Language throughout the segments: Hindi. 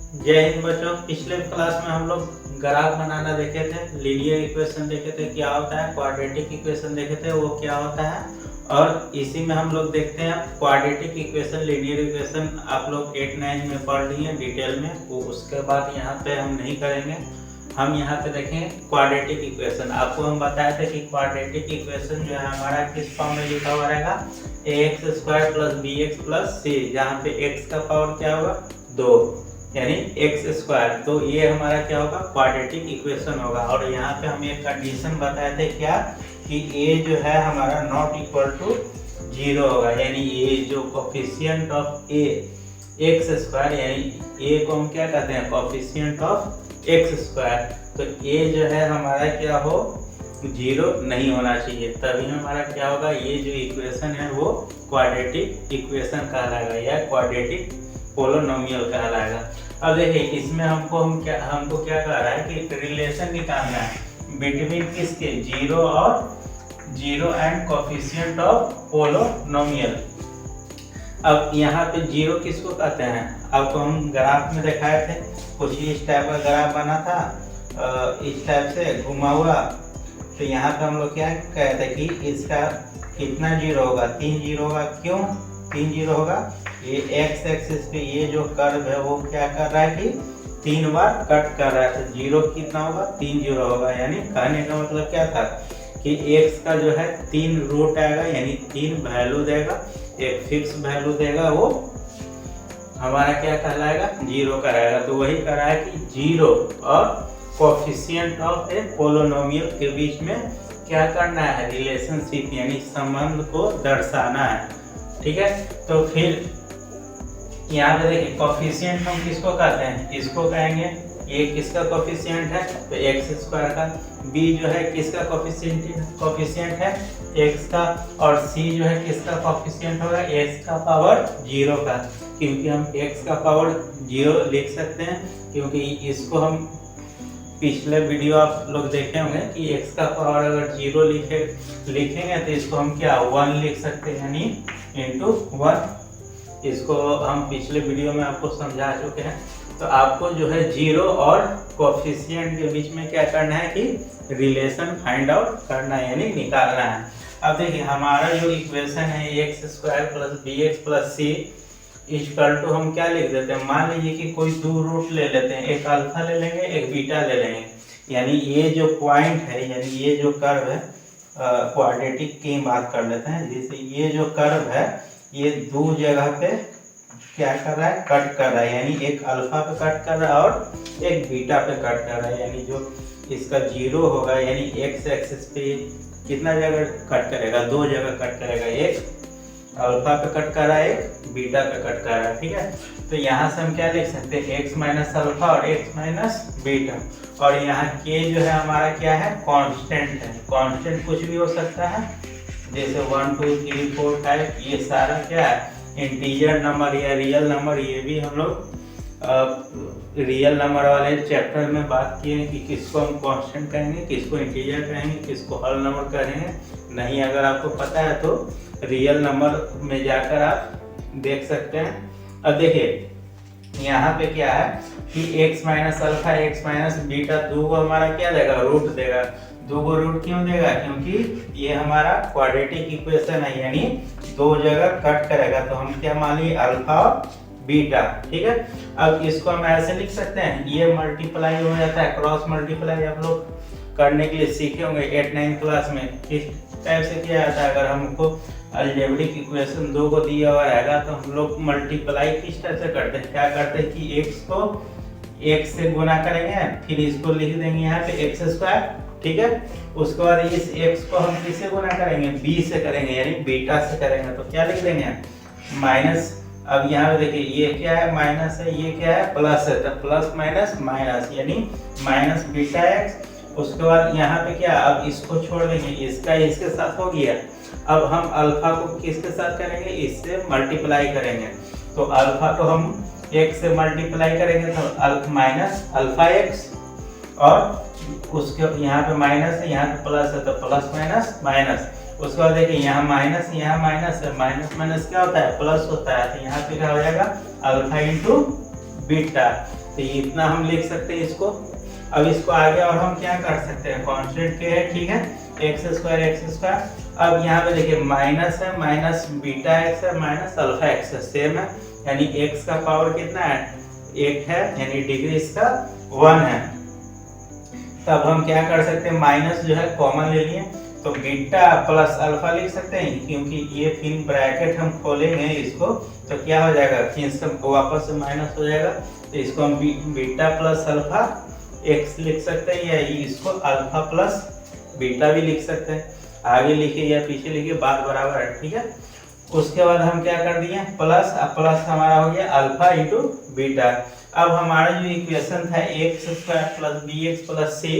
जय हिंद बच्चों। पिछले क्लास में हम लोग ग्राफ बनाना देखे थे, लीनियर इक्वेशन देखे थे क्या होता है, क्वाड्रेटिक इक्वेशन देखे थे वो क्या होता है, और इसी में हम लोग देखते हैं क्वाड्रेटिक इक्वेशन, लीनियर इक्वेशन आप लोग 8-9 में पढ़ लिए डिटेल में, वो उसके बाद यहाँ पे हम नहीं करेंगे। हम यहाँ पे देखें क्वाड्रेटिक इक्वेशन। आपको हम बताए थे कि क्वाड्रेटिक इक्वेशन जो है हमारा किस फॉर्म में लिखा हुआ रहेगा, ax² + bx + c, जहाँ पे x का पावर क्या होगा 2 यानी x²। तो ये हमारा क्या होगा, क्वाड्रेटिक इक्वेशन होगा। और यहाँ पे हम एक कंडीशन बताए थे क्या, कि a जो है हमारा ≠ 0 होगा, यानी ये जो कोफिशिएंट ऑफ a x², यानी a को हम क्या कहते हैं, कोफिशिएंट ऑफ x²। तो a जो है हमारा क्या हो, 0 नहीं होना चाहिए, तभी हमारा क्या होगा, ये जो इक्वेशन है वो क्वाड्रेटिक इक्वेशन कहलाएगा या क्वाड्रेटिक पोलिनोमियल कहलाएगा। अब देखिए इसमें हमको क्या कह रहा है कि रिलेशन निकालना है बिटवीन किसके, 0 एंड कोफिशिएंट ऑफ पोलिनोमियल। अब यहाँ पे 0 किसको कहते हैं, आपको हम ग्राफ में दिखाए थे, कुछ इस टाइप का ग्राफ बना था, इस टाइप से घुमा हुआ। तो यहाँ पे हम लोग क्या कहते हैं कि इसका कितना 0 होगा, 3 0 होगा। क्यों 3 0 होगा, ये x एक्सिस पे ये जो कर्व है वो क्या कर रहा है कि 3 बार कट कर रहा है, तो 0 कितना होगा, 3 0 होगा। यानी कहने का मतलब क्या था कि x का जो है 3 रूट आएगा, यानी 3 वैल्यू देगा, एक फिक्स वैल्यू देगा, वो हमारा क्या कहलाएगा, 0 कराएगा। तो वही कह रहा है कि 0 और कोफिशिएंट ऑफ ए पोलिनोमियल के बीच में क्या करना है, रिलेशनशिप यानी संबंध को दर्शाना है। ठीक है, तो फिर यहाँ पे देखिए कोफिशिएंट हम किसको कहते हैं, इसको कहेंगे, ये किसका कोफिशिएंट है, तो x² का। b जो है किसका कोफिशिएंट है, x का। और c जो है किसका कोफिशिएंट होगा, x का पावर 0 का। क्योंकि हम x का पावर 0 लिख सकते हैं, क्योंकि इसको हम पिछले वीडियो आप लोग देखे होंगे कि x का पावर अगर 0 लिखेंगे तो इसको हम क्या 1 लिख सकते हैं, यानी इंटू 1। इसको हम पिछले वीडियो में आपको समझा चुके हैं। तो आपको जो है 0 और कोफिशिएंट के बीच में क्या करना है कि रिलेशन फाइंड आउट करना है, यानी निकालना है। अब देखिए हमारा जो इक्वेशन है x² + bx + c equal to हम क्या लिख देते हैं, मान लीजिए कि कोई 2 रूट ले लेते हैं, एक अल्फा ले लेंगे, एक बीटा ले लेंगे। यानी ये जो पॉइंट है, यानी ये जो कर्व है, क्वाड्रेटिक की बात कर लेते हैं, जैसे ये जो कर्व है ये 2 जगह पे क्या कर रहा है, कट कर रहा है। यानी एक अल्फा पे कट कर रहा है और एक बीटा पे कट कर रहा है। यानी जो इसका 0 होगा, यानी x एक्सिस पे कितना जगह कट करेगा, 2 जगह कट करेगा, एक अल्फा पे कट कर रहा है, एक बीटा पे कट कर रहा है। ठीक है, तो यहाँ से हम क्या लिख सकते हैं, x - अल्फा और x - बीटा। और यहाँ k जो है हमारा क्या है, कांस्टेंट है। कांस्टेंट कुछ भी हो सकता है, जैसे 1 2 3 4 5, ये सारा क्या है, इंटीजर नंबर या रियल नंबर। ये भी हम लोग रियल नंबर वाले चैप्टर में बात किए हैं कि किसको हम कांस्टेंट कहेंगे, किसको इंटीजर कहेंगे, किसको होल नंबर कहेंगे। नहीं अगर आपको पता है तो रियल नंबर में जाकर आप देख सकते हैं। अब देखिए यहाँ पे क्या है कि x - अल्फा x - बीटा 2 को हमारा क्या देगा, रूट देगा। 2 को रूट क्यों देगा, क्योंकि ये हमारा क्वाड्रेटिक इक्वेशन है, यानी 2 जगह कट करेगा। तो हम क्या मान लिए, अल्फा और बीटा। ठीक है, अब इसको हम ऐसे लिख सकते हैं, ये मल्टीप्लाई हो जाता है, क्रॉस मल्टीप्लाई आप लोग करने के लिए सीखे होंगे 8-9 क्लास में, किस टाइप से किया जाता है। अगर हमको अलजेब्रिक इक्वेशन 2 को दिया हुआ रहेगा तो हम लोग मल्टीप्लाई किस टाइप से करते हैं, क्या करते हैं कि x को x से गुना करेंगे, फिर इसको लिख देंगे यहाँ पे x²। ठीक है, उसके बाद इस x को हम किससे गुना करेंगे, b से करेंगे, यानी बीटा से करेंगे। तो क्या लिख देंगे, माइनस। अब यहाँ पे देखिए ये क्या है, माइनस है, ये क्या है, प्लस है, तो प्लस माइनस माइनस, यानी माइनस बीटा x। उसके बाद यहाँ पे क्या, अब इसको छोड़ देंगे, इसका इसके साथ हो गया। अब हम अल्फा को किसके साथ करेंगे, इससे मल्टीप्लाई करेंगे। तो अल्फा को हम x से मल्टीप्लाई करेंगे तो माइनस अल्फा x, और उसके यहाँ पे माइनस है, यहाँ पे प्लस है, तो प्लस माइनस माइनस। उसके बाद देखिए यहाँ माइनस है, माइनस माइनस क्या होता है, प्लस होता है। तो यहाँ पे क्या हो जाएगा, अल्फा इंटू बीटा। तो इतना हम लिख सकते हैं इसको। अब इसको आगे और हम क्या कर सकते हैं, कांस्टेंट के है, ठीक है, एक्स स्क्वायर। अब यहाँ पे देखिए माइनस है, माइनस बीटा एक्स है माइनस अल्फा एक्स है, सेम है, यानी एक्स का पावर कितना है, 1 है, यानी डिग्री इसका 1 है। तब हम क्या कर सकते हैं, माइनस जो है कॉमन ले लिए, तो बीटा प्लस अल्फा लिख सकते हैं, क्योंकि ये फिर ब्रैकेट हम खोलेंगे इसको तो क्या हो जाएगा, फिर से वापस से माइनस हो जाएगा, तो इसको हम बीटा प्लस अल्फा एक्स लिख सकते हैं, या इसको अल्फा प्लस बीटा भी लिख सकते हैं। आगे लिखिए या पीछे लिखिए, बात बराबर है, ठीक है। उसके बाद हम क्या कर दिए, प्लस, अब प्लस हमारा हो गया अल्फा इंटू बीटा। अब हमारा जो इक्वेशन था x square plus b x plus c,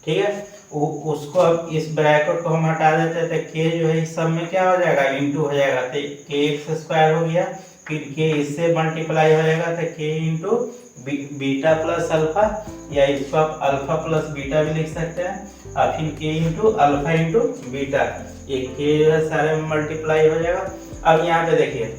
ठीक है, उसको अब इस ब्रैकेट को हम हटा देते हैं, तो के जो है इस सब में क्या हो जाएगा, इंटू हो जाएगा, तो के एक्स स्क्वायर हो गया, फिर के इससे मल्टीप्लाई हो जाएगा, तो के इंटू बीटा प्लस अल्फा, या इसको आप अल्फा प्लस बीटा भी लिख सकते हैं, और फिर के इंटू अल्फा इंटू बीटा, ये के जो है सारे में मल्टीप्लाई हो जाएगा। अब यहाँ पे देखिए,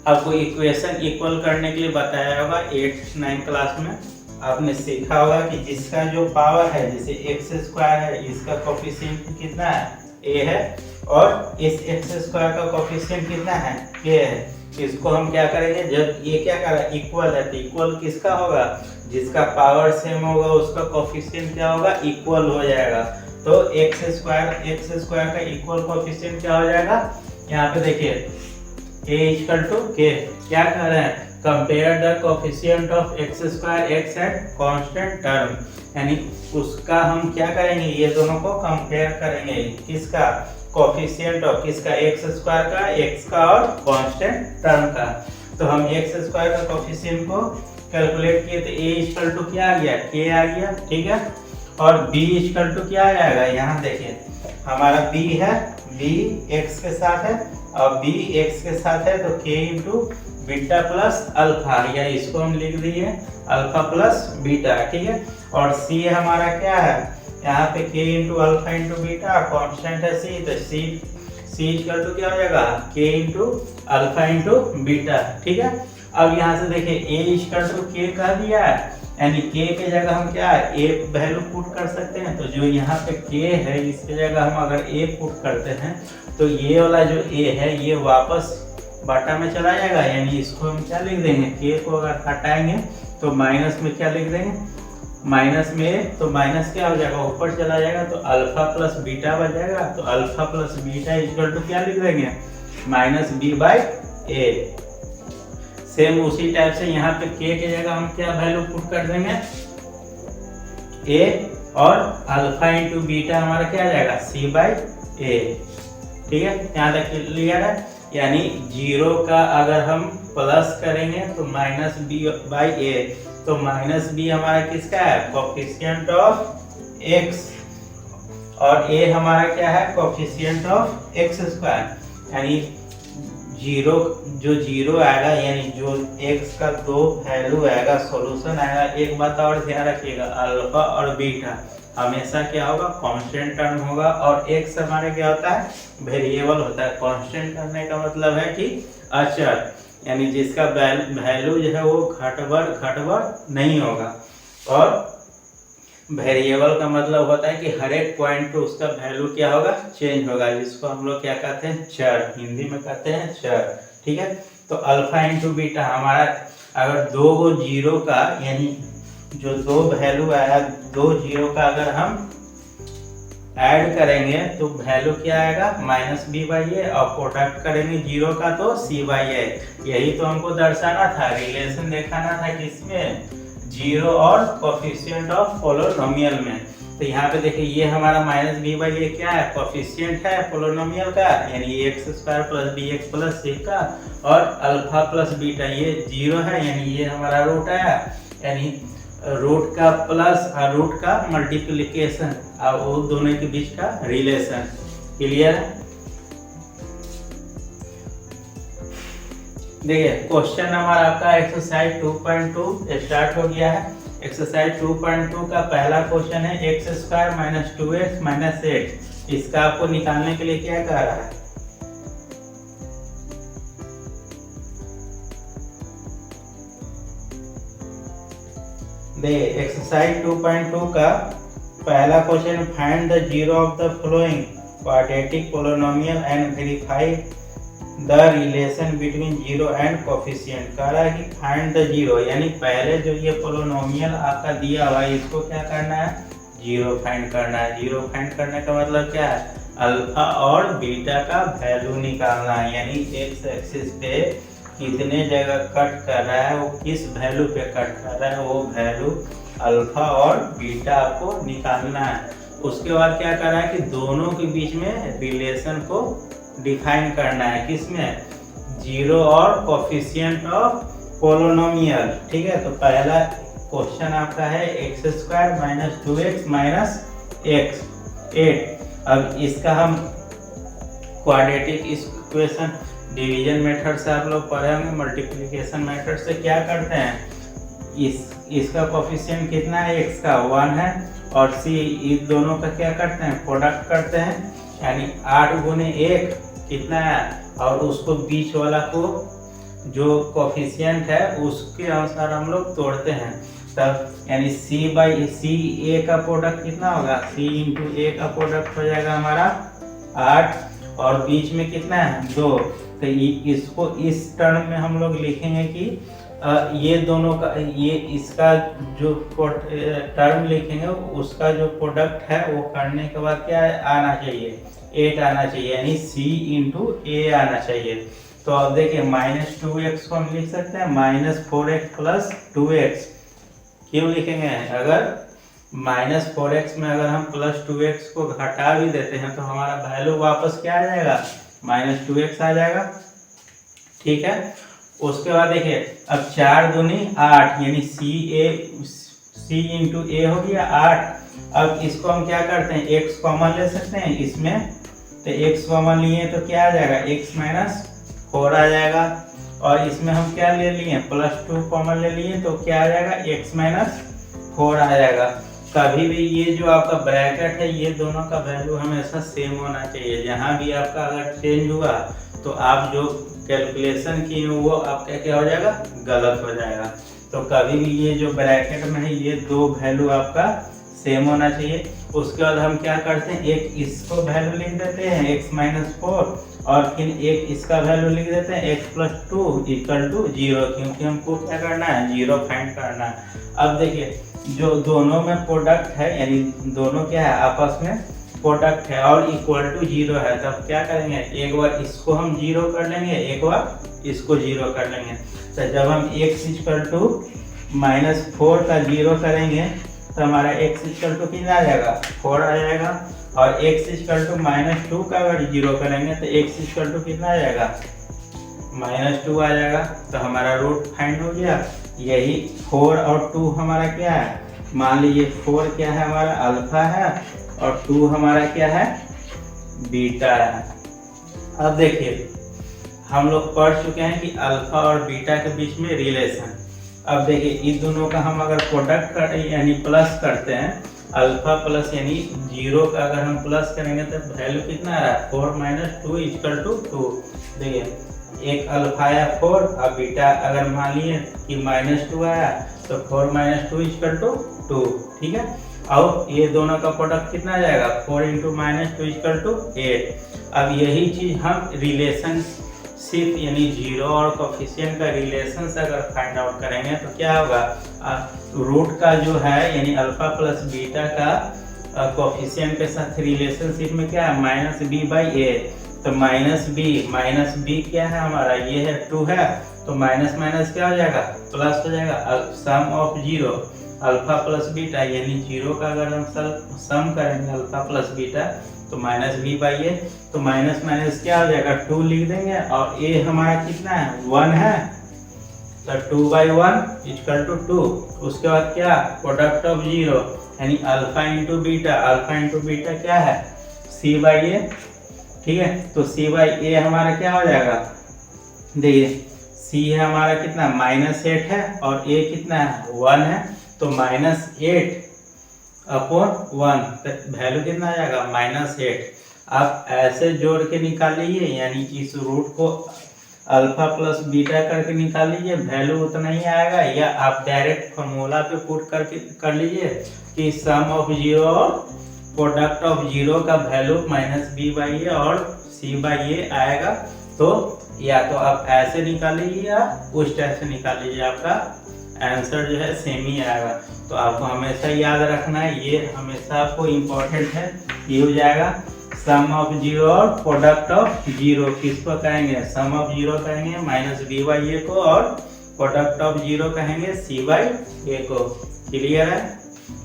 आपको इक्वेशन इक्वल करने के लिए बताया होगा 8th-9th क्लास में, आपने सीखा होगा कि जिसका जो पावर है, जैसे एक्स स्क्वायर है, इसका कोफिशिएंट कितना है, ए है, और इस एक्स स्क्वायर का कोफिशिएंट कितना है, के है। इसको हम क्या करेंगे, जब ये क्या कर रहा है, इक्वल है, तो इक्वल किसका होगा, जिसका पावर सेम होगा उसका कोफिशिएंट क्या होगा, इक्वल हो जाएगा। तो एक्स स्क्वायर का इक्वल कोफिशिएंट क्या हो जाएगा, यहाँ पे देखिए a इक्वल टू के, क्या कह रहे हैं, compare the coefficient of x square x at constant term, यानी उसका हम क्या करेंगे, ये दोनों को कंपेयर करेंगे, किसका, कोफिशिएंट ऑफ किसका, एक्स स्क्वायर का, एक्स का और कांस्टेंट टर्म का। तो हम एक्स स्क्वायर का कोफिशिएंट को कैलकुलेट किए, तो a इक्वल टू क्या आ गया, k आ गया, ठीक है, और b इक्वल टू क्या आ जाएगा, यहाँ देखिए हमारा b है, b x के साथ है और b x के साथ है, तो k into beta plus alpha, या इसको हम लिख दिए अल्फा प्लस बीटा, ठीक है, और c हमारा क्या है, यहाँ पे k into alpha into beta, constant है c, तो c इक्वल टू क्या हो जाएगा, k into alpha into beta, ठीक है। अब यहाँ से देखिए a इक्वल टू k कर दिया है, यानी k के जगह हम क्या है, a वैल्यू पुट कर सकते हैं, तो जो यहाँ पे k है इसके जगह हम अगर a पुट करते हैं, तो ये वाला जो a है ये वापस बाटा में चला जाएगा, यानी इसको हम क्या लिख देंगे, k को अगर हटाएंगे तो माइनस में क्या लिख देंगे, माइनस में, तो माइनस क्या हो जाएगा, ऊपर चला जाएगा, तो अल्फा प्लस बीटा बच जाएगा, तो alpha plus beta equal to क्या लिख देंगे, minus B by A. Same उसी टाइप से यहाँ पे k के जगह हम क्या वैल्यू पुट कर देंगे, a, और अल्फा इंटू बीटा हमारा क्या आ जाएगा, c बाई ए, ठीक है, यहाँ तक क्लियर है। यानी 0 का अगर हम प्लस करेंगे तो माइनस बी बाई ए, तो माइनस बी हमारा किसका है, कोफिशिएंट ऑफ एक्स, और ए हमारा क्या है, कोफिशिएंट ऑफ एक्स स्क्वायर, यानी 0 जो 0 आएगा, यानी जो x का दो वैल्यू आएगा, सॉल्यूशन आएगा। एक बात और ध्यान रखिएगा, अल्फा और बीटा हमेशा क्या होगा, कांस्टेंट टर्म होगा, और x हमारे क्या होता है, वेरिएबल होता है। कांस्टेंट करने का मतलब है कि अचर, यानी जिसका वैल्यू जो है वो घटबड़ नहीं होगा, और वेरिएबल का मतलब होता है कि हर एक पॉइंट पे उसका वैल्यू क्या होगा, चेंज होगा, जिसको हम लोग क्या कहते हैं, चर, हिंदी में कहते हैं चर, ठीक है। तो अल्फा इंटू बीटा हमारा अगर दो जीरो का, यानी जो दो वैल्यू आया, दो जीरो का अगर हम ऐड करेंगे तो वैल्यू क्या आएगा, माइनस बी बाई ए, और प्रोडक्ट करेंगे जीरो का तो सी बाई ए। यही तो हमको दर्शाना था, रिलेशन दिखाना था किसमें, जीरो और कोफिशिएंट ऑफ पोलिनोमियल में। तो यहाँ पे देखिए ये हमारा माइनस बी बाई ए क्या है, कोफिशिएंट है पोलिनोमियल का, यानी x square plus b x plus c का, और अल्फा प्लस बीटा ये जीरो है, यानी ये हमारा रूट आया, यानी रूट का प्लस और रूट का मल्टीप्लिकेशन, और वो दोनों के बीच का रिलेशन। क्लियर है। देखिए क्वेश्चन हमारा आपका एक्सरसाइज 2.2 स्टार्ट हो गया है। एक्सरसाइज 2.2 का पहला क्वेश्चन है x square minus 2x minus 8। इसका आपको निकालने के लिए क्या कह रहा है, देखिए एक्सरसाइज 2.2 का पहला question, find the zero of the following quadratic polynomial and verify the relation between zero and coefficient. कह रहा है कि फाइंड द जीरो, यानी पहले जो ये पोलिनोमियल आपका दिया हुआ है इसको क्या करना है, जीरो फाइंड करना है। जीरो फाइंड करने का मतलब क्या है, अल्फा और बीटा का वैल्यू निकालना है, यानी एक्स एक्सिस पे कितने जगह कट कर रहा है, वो किस वैल्यू पे कट कर रहा है, वो वैल्यू अल्फा और बीटा आपको निकालना है। उसके बाद क्या कर रहा है कि दोनों के बीच में रिलेशन को डिफाइन करना है, किसमें, जीरो और कोफिशिएंट ऑफ पोलिनोमियल। ठीक है, तो पहला क्वेश्चन आपका है x square minus 2x minus x 8। अब इसका हम क्वाड्रेटिक इक्वेशन डिवीजन मेथड से आप लोग पढ़े होंगे, मल्टीप्लिकेशन मेथड से क्या करते हैं, इसका कोफिशिएंट कितना है, x का 1 है, और c इस दोनों का क्या करते हैं, प्रोडक्ट करते हैं, यानी 8 गुने 1 कितना है, और उसको बीच वाला को जो कोफिशिएंट है उसके अनुसार हम लोग तोड़ते हैं, तब यानी c बाई सी a का प्रोडक्ट कितना होगा, c इंटू a का प्रोडक्ट हो जाएगा हमारा 8, और बीच में कितना है 2। तो इसको इस टर्म में हम लोग लिखेंगे कि ये दोनों का, ये इसका जो टर्म लिखेंगे उसका जो प्रोडक्ट है वो करने के बाद क्या आना चाहिए, 8 आना चाहिए, यानी c इंटू ए आना चाहिए। तो अब देखिए माइनस 2x को हम लिख सकते हैं माइनस 4x प्लस 2x। क्यों लिखेंगे, अगर माइनस 4x में अगर हम प्लस 2x को घटा भी देते हैं तो हमारा वैल्यू वापस क्या आ जाएगा, माइनस 2x आ जाएगा। ठीक है, उसके बाद देखिए अब 4 दूनी 8, यानी c इंटू ए हो गया 8। अब इसको हम क्या करते हैं, x कॉमन ले सकते हैं इसमें, तो x कॉमन लिए तो क्या आ जाएगा, x माइनस 4 आ जाएगा, और इसमें हम क्या ले लिए, प्लस 2 कॉमन ले लिए तो क्या आ जाएगा, x माइनस 4 आ जाएगा। कभी भी ये जो आपका ब्रैकेट है ये दोनों का वैल्यू हमेशा सेम होना चाहिए, जहाँ भी आपका अगर चेंज हुआ तो आप जो कैलकुलेशन किए वो आपका क्या हो जाएगा, गलत हो जाएगा। तो कभी भी ये जो ब्रैकेट में है ये दो वैल्यू आपका सेम होना चाहिए। उसके बाद हम क्या करते हैं, एक इसको वैल्यू लिख देते हैं x माइनस 4, और फिर एक इसका वैल्यू लिख देते हैं x प्लस 2 इक्वल टू 0, क्योंकि हमको क्या करना है, जीरो फाइंड करना है। अब देखिए जो दोनों में प्रोडक्ट है, यानी दोनों क्या है आपस में प्रोडक्ट है और इक्वल टू 0 है, तब क्या करेंगे, एक बार इसको हम 0 कर लेंगे, एक बार इसको 0 कर लेंगे। तो जब हम x इक्वल टू माइनस 4 का 0 करेंगे तो हमारा x इक्वल टू कितना आ जाएगा, 4 आ जाएगा, और x इक्वल टू माइनस 2 का अगर 0 करेंगे तो x इक्वल टू कितना आ जाएगा, माइनस 2 आ जाएगा। तो हमारा रूट फाइंड हो गया। यही 4 और 2 हमारा क्या है, मान लीजिए 4 क्या है हमारा अल्फा है और 2 हमारा क्या है, बीटा है। अब देखिए हम लोग पढ़ चुके हैं कि अल्फा और बीटा के बीच में रिलेशन। अब देखिए इस दोनों का हम अगर प्रोडक्ट कर यानी प्लस करते हैं, अल्फा प्लस यानी 0 का अगर हम प्लस करेंगे तो वैल्यू कितना आ रहा है, 4 माइनस 2 इक्वल टू 2। देखिए एक अल्फा आया 4, अब बीटा अगर मान लिए कि माइनस 2 आया तो 4 माइनस 2 इक्वल टू 2। ठीक है, और ये दोनों का प्रोडक्ट कितना आ जाएगा, 4 इंटू माइनस 2 इक्वल टू 8। अब यही चीज़ हम रिलेशनशिप यानी जीरो और कोफिशिएंट का रिलेशन से अगर फाइंड आउट करेंगे तो क्या होगा, रूट का जो है यानी अल्फा प्लस बीटा का कोफिशिएंट के साथ रिलेशनशिप में क्या है, माइनस बी बाई ए। तो माइनस बी क्या है हमारा, ये है 2 है, तो माइनस माइनस क्या हो जाएगा, प्लस हो जाएगा। Sum of zero alpha plus beta, यानी 0 का अगर हम सम करेंगे अल्फा प्लस बीटा तो माइनस बी बाई ए, तो माइनस माइनस क्या हो जाएगा, 2 लिख देंगे, और ए हमारा कितना है, 1 है, तो 2 बाई 1 इक्वल टू 2। उसके बाद क्या, प्रोडक्ट ऑफ 0 यानी अल्फा इंटू बीटा क्या है, सी बाई ए। ठीक है, तो सी बाई ए हमारा क्या हो जाएगा, देखिए सी है हमारा कितना, -8 है, और ए कितना है, 1 है, तो -8 अपॉन 1, तो वैल्यू कितना आ जाएगा, -8। आप ऐसे जोड़ के निकाल लीजिए, यानी इस रूट को अल्फा प्लस बीटा करके निकाल लीजिए, वैल्यू उतना ही आएगा, या आप डायरेक्ट फॉर्मूला पे पुट करके कर लीजिए कि सम ऑफ जीरो और प्रोडक्ट ऑफ जीरो का वैल्यू माइनस बी बाई ए और सी बाई ए आएगा। तो या तो आप ऐसे निकाल लीजिए या उस टाइप से निकाल लीजिए, आपका आंसर जो है सेम ही आएगा। तो आपको हमेशा याद रखना है, ये हमेशा आपको इम्पोर्टेंट है। ये हो जाएगा सम ऑफ जीरो और प्रोडक्ट ऑफ जीरो किसको कहेंगे, सम ऑफ जीरो कहेंगे माइनस बी बाई ए को, और प्रोडक्ट ऑफ जीरो कहेंगे सी बाई ए को। क्लियर है,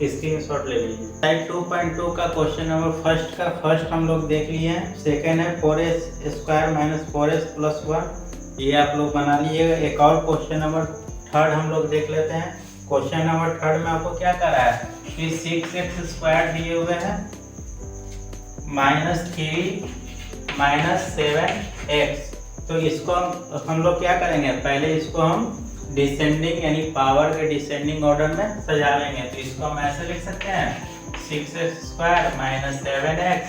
स्क्रीनशॉट ले लीजिए। टाइप 2.2 का क्वेश्चन नंबर फर्स्ट का फर्स्ट हम लोग देख लिए हैं। सेकेंड है 4s square minus 4s plus 1, ये आप लोग बना लीजिएगा। एक और क्वेश्चन नंबर थर्ड हम लोग देख लेते हैं। क्वेश्चन नंबर थर्ड में आपको क्या करा है कि 6x स्क्वायर दिए हुए हैं -3 -7x। तो इसको हम लोग क्या करेंगे, पहले इसको हम डिसेंडिंग यानी पावर के डिसेंडिंग ऑर्डर में सजा लेंगे। तो इसको हम ऐसे लिख सकते हैं 6x square -7x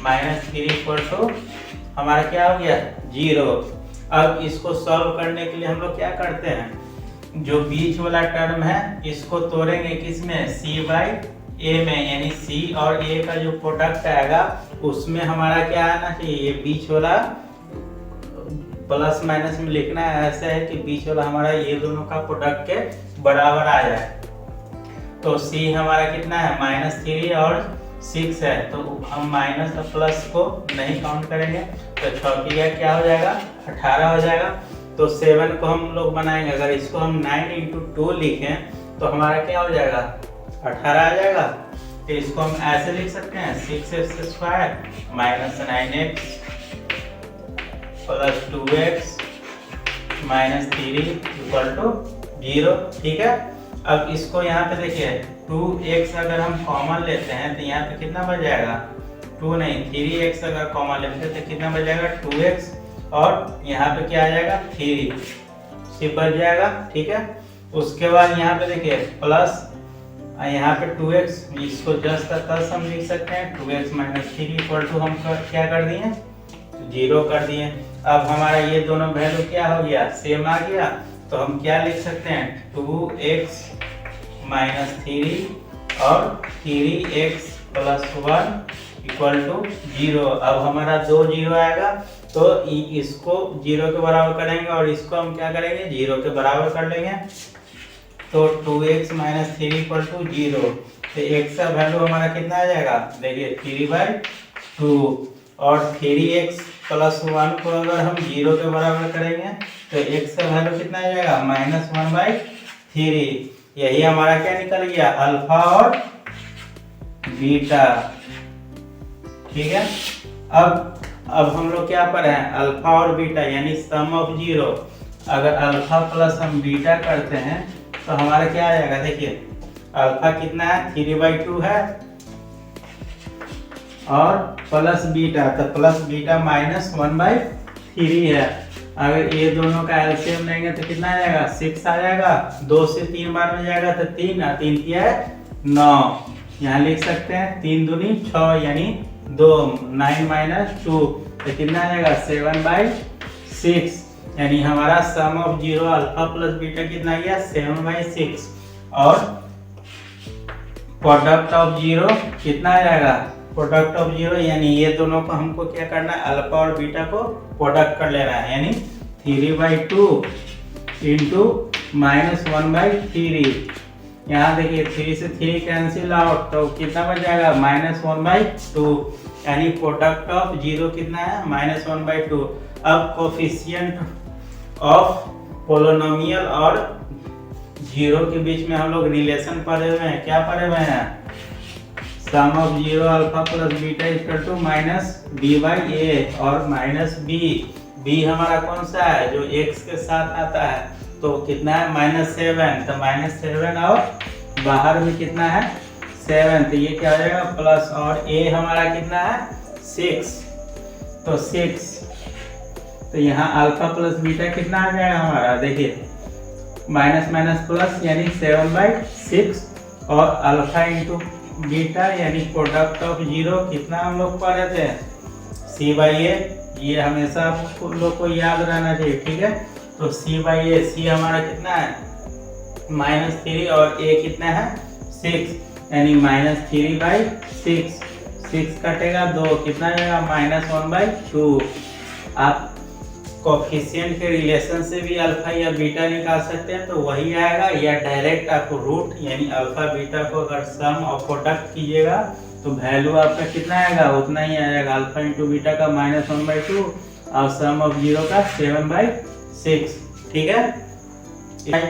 -3 equal to हमारा क्या हो गया 0। अब इसको सॉल्व करने के लिए हम लोग क्या करते हैं, जो बीच वाला टर्म है इसको तोड़ेंगे किसमें, c बाई a में, यानी c और a का जो प्रोडक्ट आएगा उसमें हमारा क्या आना चाहिए, ये बीच वाला प्लस माइनस में लिखना है। ऐसा है कि बीच वाला हमारा ये दोनों का प्रोडक्ट के बराबर आ जाए। तो c हमारा कितना है -3 और 6 है, तो हम माइनस और प्लस को नहीं काउंट करेंगे। तो 6 क्या हो जाएगा 18 हो जाएगा। तो 7 को हम लोग बनाएंगे, अगर इसको हम 9 × 2 लिखें तो हमारा क्या हो जाएगा 18 आ जाएगा। तो इसको हम ऐसे लिख सकते हैं 6x square -9x plus 2x -3 equal to 0। ठीक है, अब इसको यहाँ पे देखिए 2x अगर हम कॉमन लेते हैं तो यहाँ पे कितना बच जाएगा 2 नहीं 3x अगर कॉमन लेते हैं तो कितना बच जाएगा 2x, और यहाँ पे क्या आ जाएगा 3 सिर्फ बच जाएगा। ठीक है, उसके बाद यहाँ पे देखिए प्लस यहाँ पे 2x, इसको जस्ट का तस हम लिख सकते हैं 2x -3 इक्वल टू हम क्या कर दिए 0 कर दिए। अब हमारा ये दोनों वैल्यू क्या हो गया सेम आ गया। तो हम क्या लिख सकते हैं 2x -3 और 3x प्लस 1 इक्वल टू 0। अब हमारा 2 0 आएगा तो इसको 0 के बराबर करेंगे और इसको हम क्या करेंगे 0 के बराबर कर लेंगे। तो 2x -3 इक्वल टू 0। तो x का वैल्यू हमारा कितना आ जाएगा, देखिए 3/2, और 3x प्लस 1 को अगर हम 0 के बराबर करेंगे तो x का वैल्यू कितना आ जाएगा -1/3। यही हमारा क्या निकल गया अल्फा और बीटा। ठीक है, अब हम लोग क्या पढ़े हैं अल्फा और बीटा यानी सम ऑफ जीरो। अगर अल्फा प्लस हम बीटा करते हैं तो हमारा क्या आ जाएगा, देखिए अल्फा कितना है 3/2 है और प्लस बीटा, तो प्लस बीटा -1/3 है। अगर ये दोनों का एलसीएम लेंगे तो कितना आ जाएगा 6 आ जाएगा। 2 से 3 बार में जाएगा तो 3 3 किया है 9, यहाँ लिख सकते हैं 3 दूनी 6 यानी 2, 9 - 2 तो कितना आ जाएगा 7/6, यानी हमारा sum of zero alpha plus beta कितना आ गया 7/6, और प्रोडक्ट ऑफ जीरो कितना आ जाएगा, प्रोडक्ट ऑफ जीरो यानी ये दोनों को हमको क्या करना है अल्फा और बीटा को प्रोडक्ट कर लेना है, यानी 3/2 × -1/3। यहाँ देखिए 3 से 3 कैंसिल आउट तो कितना बच जाएगा -1/2, यानी प्रोडक्ट ऑफ जीरो कितना है -1/2। अब कोफिशिएंट ऑफ पोलिनोमियल और जीरो के बीच में हम लोग रिलेशन पढ़े हुए हैं, क्या पढ़े हुए हैं sum of zero alpha plus beta equal to -b/a और -b। b हमारा कौन सा है जो x के साथ आता है, तो कितना है -7, तो -7 और बाहर में कितना है 7, तो ये क्या हो जाएगा प्लस, और a हमारा कितना है 6, तो 6, तो यहाँ अल्फा प्लस बीटा कितना आ जाएगा हमारा, देखिए माइनस माइनस प्लस यानी 7/6, और अल्फा इंटू बीटा यानी प्रोडक्ट ऑफ जीरो कितना हम लोग पढ़े थे c/a ये हमेशा आप लोग को याद रहना चाहिए, ठीक है। तो सी बाई ए, सी हमारा कितना है -3 और ए कितना है 6, यानी -3/6, 6 कटेगा 2 कितना आएगा -1/2। आप कोफिशिएंट के रिलेशन से भी अल्फा या बीटा निकाल सकते हैं, तो वही आएगा, या डायरेक्ट आप रूट यानी अल्फा बीटा को अगर सम और प्रोडक्ट कीजिएगा तो वैल्यू आपका कितना आएगा उतना ही आएगा, अल्फा इंटू बीटा का -1/2 और सम ऑफ 0 का 7/6, ठीक है।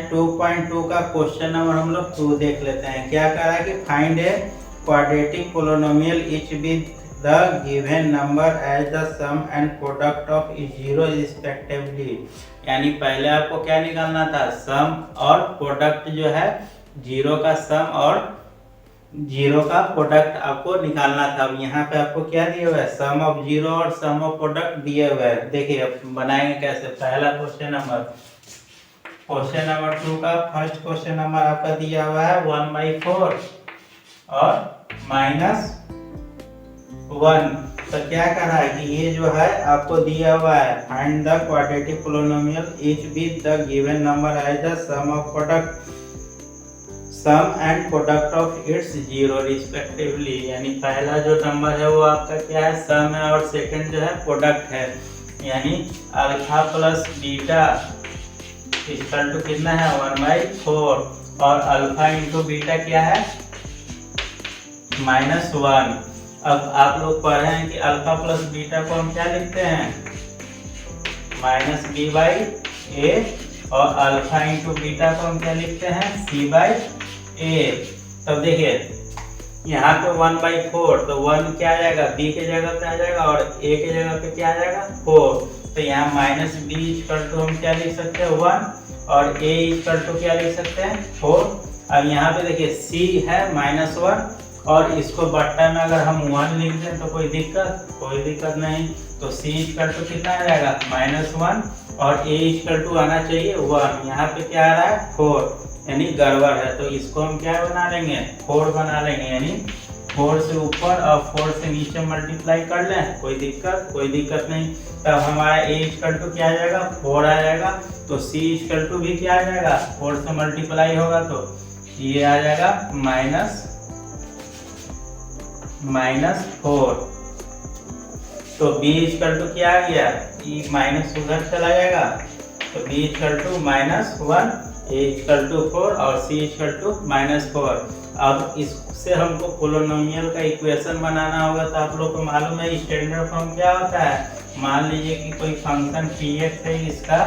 2.2 का क्वेश्चन नंबर हम लोग 2 देख लेते हैं। क्या कह रहा है कि find a quadratic polynomial each with the given number as the sum and product of 0 respectively. यानी पहले आपको क्या निकालना था, सम और प्रोडक्ट जो है 0 का सम और 0 का प्रोडक्ट आपको निकालना था। अब यहाँ पे आपको क्या दिया हुआ है, सम ऑफ 0 और सम ऑफ प्रोडक्ट दिए हुए हैं। देखिए अब बनाएंगे कैसे। पहला क्वेश्चन नंबर 2 का फर्स्ट क्वेश्चन नंबर आपका दिया हुआ है 1/4 और -1। तो क्या कर रहा है कि ये जो है आपको दिया हुआ है, find the quadratic polynomial each with the given number as the sum of product sum and product of its 0 respectively. यानी पहला जो नंबर है वो आपका क्या है, सम है, और सेकंड जो है प्रोडक्ट है। यानी alpha plus beta equal to कितना है 1/4 और अल्फा इंटू बीटा क्या है -1। अब आप लोग पढ़े हैं कि अल्फा प्लस बीटा को हम क्या लिखते हैं -b/a और अल्फा इंटू बीटा को हम क्या लिखते हैं c/a। तब देखिए यहाँ पे 1/4, तो 1 क्या आ जाएगा b के जगह पे आ जाएगा और a के जगह पे क्या आ जाएगा 4। तो यहाँ -b इक्वल टू हम क्या लिख सकते हैं 1 और a इक्वल टू क्या लिख सकते हैं 4। अब यहाँ पे देखिए c है -1 और इसको बट्टा में अगर हम 1 लिख दें तो कोई दिक्कत नहीं। तो c इक्वल टू कितना आ जाएगा -1 और a इक्वल टू आना चाहिए 1। यहाँ पे क्या आ रहा है 4, यानी गड़बड़ है। तो इसको हम क्या बना लेंगे 4 बना लेंगे, यानी 4 से ऊपर और 4 से नीचे मल्टीप्लाई कर लें, कोई दिक्कत नहीं। तब हमारा a इक्वल टू क्या आ जाएगा 4 आ जाएगा। तो c इक्वल टू भी क्या आ जाएगा 4 से मल्टीप्लाई होगा तो ये आ जाएगा -4। तो b इक्वल टू क्या आ गया, e माइनस उधर चला जाएगा, तो b equal to -1, a equal to 4 और c इक्वल टू -4। अब इससे हमको पोलिनोमियल का इक्वेशन बनाना होगा। तो आप लोग को मालूम है स्टैंडर्ड फॉर्म क्या होता है। मान लीजिए कि कोई फंक्शन px है, इसका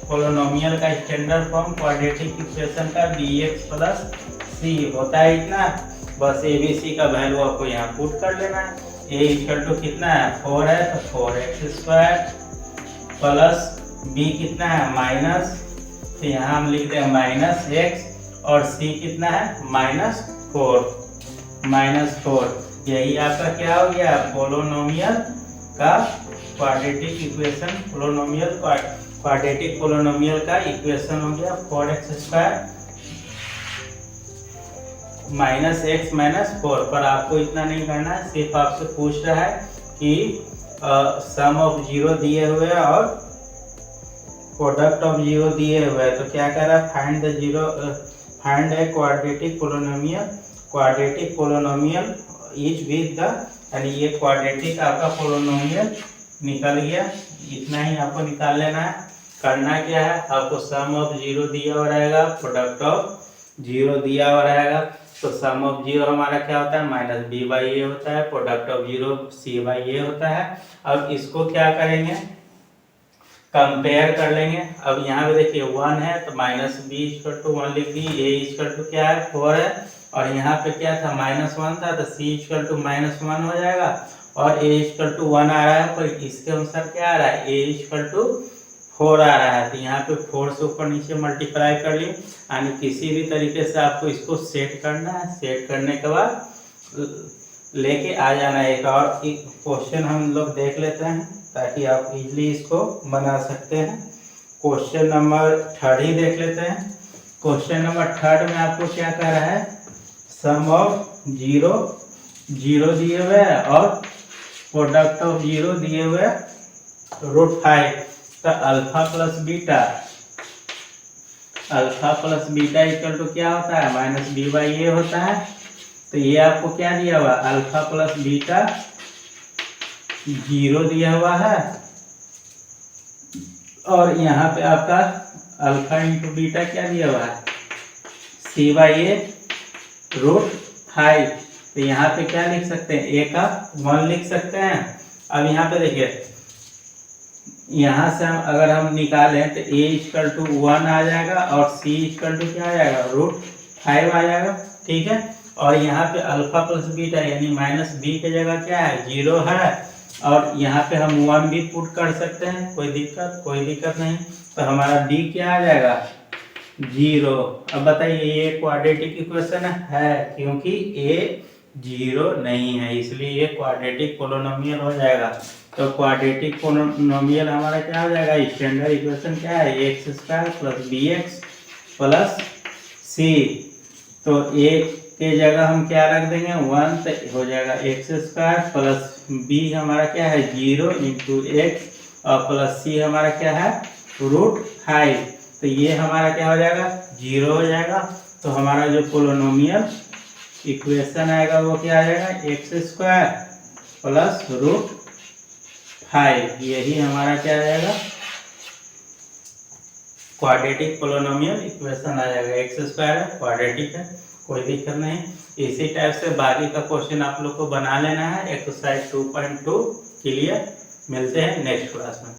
पोलिनोमियल का स्टैंडर्ड फॉर्म क्वाड्रेटिक इक्वेशन का bx प्लस c होता है इतना। बस abc का वैल्यू आपको यहाँ पुट कर लेना है। a इक्वल टू कितना है 4 है, तो 4x² प्लस b कितना है माइनस, तो यहाँ हम लिखते हैं -x और c कितना है -4। यही आपका क्या हो गया पोलिनोमियल का क्वाड्रेटिक इक्वेशन, क्वाड्रेटिक पोलिनोमियल का इक्वेशन हो गया 4x² -x 4। पर आपको इतना नहीं करना है, सिर्फ आपसे पूछ रहा है कि सम ऑफ 0 दिए हुए और प्रोडक्ट ऑफ 0 दिए हुए हैं। तो क्या कर रहा है find a quadratic polynomial each with the, यानी ये क्वाड्रेटिक आपका पोलिनोमियल निकल गया। इतना ही आपको निकाल लेना है। करना क्या है, आपको सम ऑफ 0 दिया हुआ रहेगा, प्रोडक्ट ऑफ 0 दिया हुआ रहेगा। तो सम ऑफ 0 हमारा क्या होता है -b/a होता है, प्रोडक्ट ऑफ 0 c/a होता है। अब इसको क्या करेंगे कंपेयर कर लेंगे। अब यहाँ पे देखिए 1 है तो -b इक्वल टू 1 लिख दी, a इक्वल टू क्या है 4 है, और यहाँ पे क्या था -1 था, तो c इक्वल टू -1 हो जाएगा और a इक्वल टू 1 आ रहा है। पर इसके अनुसार क्या आ रहा है a इक्वल टू 4 आ रहा है। तो यहाँ पे 4 से ऊपर नीचे मल्टीप्लाई कर लिए, यानी किसी भी तरीके से आपको इसको सेट करना है। सेट करने के बाद लेके आ जाना है। एक और क्वेश्चन हम लोग देख लेते हैं ताकि आप इजीली इसको बना सकते हैं। क्वेश्चन नंबर 3 देख लेते हैं। क्वेश्चन नंबर 3 में आपको क्या कह रहा है, सम ऑफ 0 दिए हुए हैं और प्रोडक्ट ऑफ 0 दिए हुए √5, तो alpha plus beta equal to क्या होता है, -b/a होता है। तो ये आपको क्या दिया हुआ, अल्फा प्लस बीटा 0 दिया हुआ है, और यहाँ पे आपका अल्फा इंटू बीटा क्या दिया हुआ है, c/a √5। तो यहाँ पे क्या लिख सकते हैं, a का 1 लिख सकते हैं। अब यहाँ पे देखिए, यहाँ से अगर हम निकालें तो a इक्वल टू 1 आ जाएगा और c इक्वल टू क्या आ जाएगा, √5 आ जाएगा, ठीक है। और यहाँ पे अल्फा प्लस बीटा यानी -b की जगह क्या है, 0 है, और यहाँ पे हम 1 भी पुट कर सकते हैं, कोई दिक्कत नहीं। तो हमारा d क्या आ जाएगा, 0। अब बताइए ये क्वाड्रेटिक इक्वेशन है, क्योंकि a 0 नहीं है, इसलिए ये क्वाड्रेटिक पोलिनोमियल हो जाएगा। तो क्वाड्रेटिक पोलिनोमियल हमारा क्या हो जाएगा, स्टैंडर्ड इक्वेशन क्या है, x² + bx + c। तो a के जगह हम क्या रख देंगे, 1, तो हो जाएगा x² + b हमारा क्या है 0 × x, और प्लस c हमारा क्या है √5। तो ये हमारा क्या हो जाएगा, 0 हो जाएगा। तो हमारा जो पोलिनोमियल इक्वेशन आएगा वो क्या आ जाएगा, x² + √5। यही हमारा क्या आ जाएगा, क्वाड्रेटिक पोलिनोमियल इक्वेशन आ जाएगा। x² है, क्वाड्रेटिक है, कोई दिक्कत नहीं। इसी टाइप से बाकी का क्वेश्चन आप लोग को बना लेना है। एक्सरसाइज 2.2 के लिए मिलते हैं नेक्स्ट क्लास में।